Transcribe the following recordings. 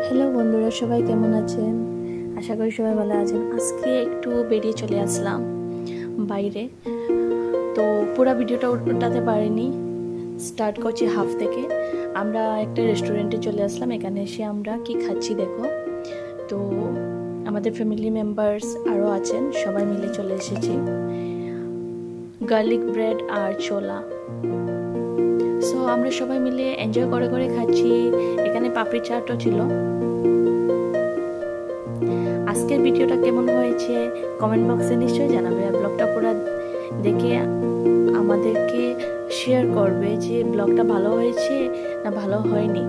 Hello বন্ধুরা, সবাই কেমন আছেন? আশা করি সবাই ভালো আছেন। আজকে একটু বেরিয়ে চলে আসলাম বাইরে, তো পুরো ভিডিওটা ওঠাতে পারিনি, স্টার্ট করছি হাফ থেকে। আমরা একটা রেস্টুরেন্টে চলে আসলাম। এখানে এসে আমরা কি খাচ্ছি দেখো। তো আমাদের ফ্যামিলি মেম্বার্স আরও আছেন, সবাই মিলে চলে এসেছি। গার্লিক ব্রেড আর ছোলা, সো আমরা সবাই মিলে এনজয় করে করে খাচ্ছি। এখানে পাপড়ি চাটও ছিল। আজকের ভিডিওটা কেমন হয়েছে কমেন্ট বক্সে নিশ্চয়ই জানাবে। আর ব্লগটা পুরো দেখে আমাদেরকে শেয়ার করবে যে ব্লগটা ভালো হয়েছে না ভালো হয়নি।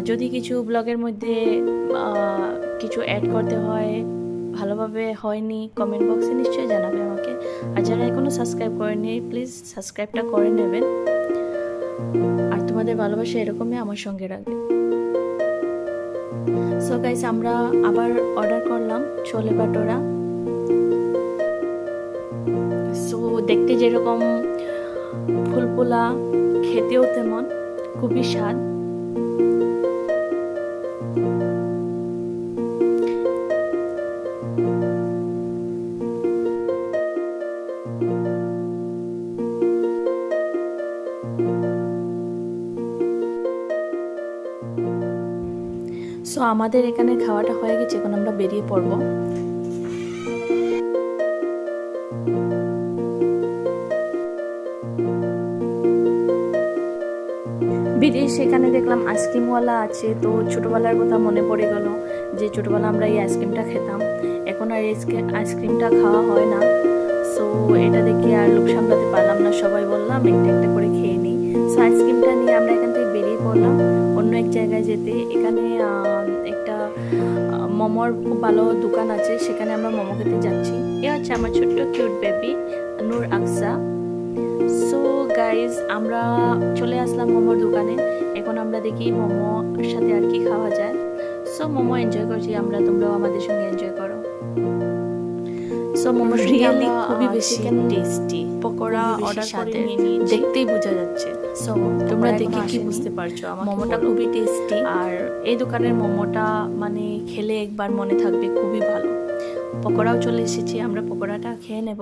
যদি কিছু ব্লগের মধ্যে কিছু অ্যাড করতে হয়, ভালোভাবে হয়নি, কমেন্ট বক্সে নিশ্চয়ই জানাবে আমাকে। আর যারা এখনও সাবস্ক্রাইব করেনি প্লিজ সাবস্ক্রাইবটা করে নেবেন। আর তোমাদের ভালোবাসা এরকমই আমার সঙ্গে রাখবে। সো গাইস, আমরা আবার অর্ডার করলাম ছোলে ভাটোরা। সো দেখতে যেরকম ফুলফুলা, খেতেও তেমন খুবই স্বাদ। সো আমাদের এখানে খাওয়াটা হয়ে গেছে, এখন আমরা বেরিয়ে পড়ব। বেরিয়ে সেখানে দেখলাম আইসক্রিমওয়ালা আছে, তো ছোটোবেলার কথা মনে পড়ে গেল যে ছোটোবেলা আমরা এই আইসক্রিমটা খেতাম। এখন আর আইসক্রিমটা খাওয়া হয় না। সো এটা দেখে আর লোভ সামলাতে পারলাম না, সবাই বললাম একটা একটা করে খেয়ে নিই। সো আইসক্রিমটা নিয়ে আমরা এখান থেকে বেরিয়ে পড়লাম অন্য এক জায়গায় যেতে। এখানে একটা মোমোর খুব ভালো দোকান আছে, সেখানে আমরা মোমো খেতে যাচ্ছি। এ হচ্ছে আমার ছোট্ট কিউট বেবি নূর আকসা। সো গাইজ, আমরা চলে আসলাম মোমোর দোকানে। এখন আমরা দেখি মোমোর সাথে আর কি খাওয়া যায়। সো মোমো এনজয় করছি আমরা, তোমরাও আমাদের সঙ্গে এনজয় করো। সো মোমো রিয়েলি খুবই বেশি টেস্টি। পকোড়া অর্ডার করে নিয়ে নিয়েছি, দেখতেই বোঝা যাচ্ছে। সো তোমরা দেখে কি বুঝতে পারছো, আমার মোমোটা খুবই টেস্টি। আর এই দোকানের মোমোটা মানে খেলে একবার মনে থাকবে, খুবই ভালো। পকোড়াও চলে এসেছি, আমরা পকোড়াটা খেয়ে নেব।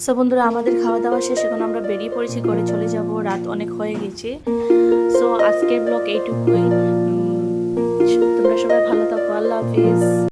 সো বন্ধুরা, আমাদের খাওয়া দাওয়া শেষ, এখন আমরা বেরিয়ে পড়েছি, ঘরে চলে যাব। রাত অনেক হয়ে গেছে। সো আজকের ব্লগ এইটুকুই। তোমরা সবাই ভালো থাকো। আল্লাহ হাফিজ।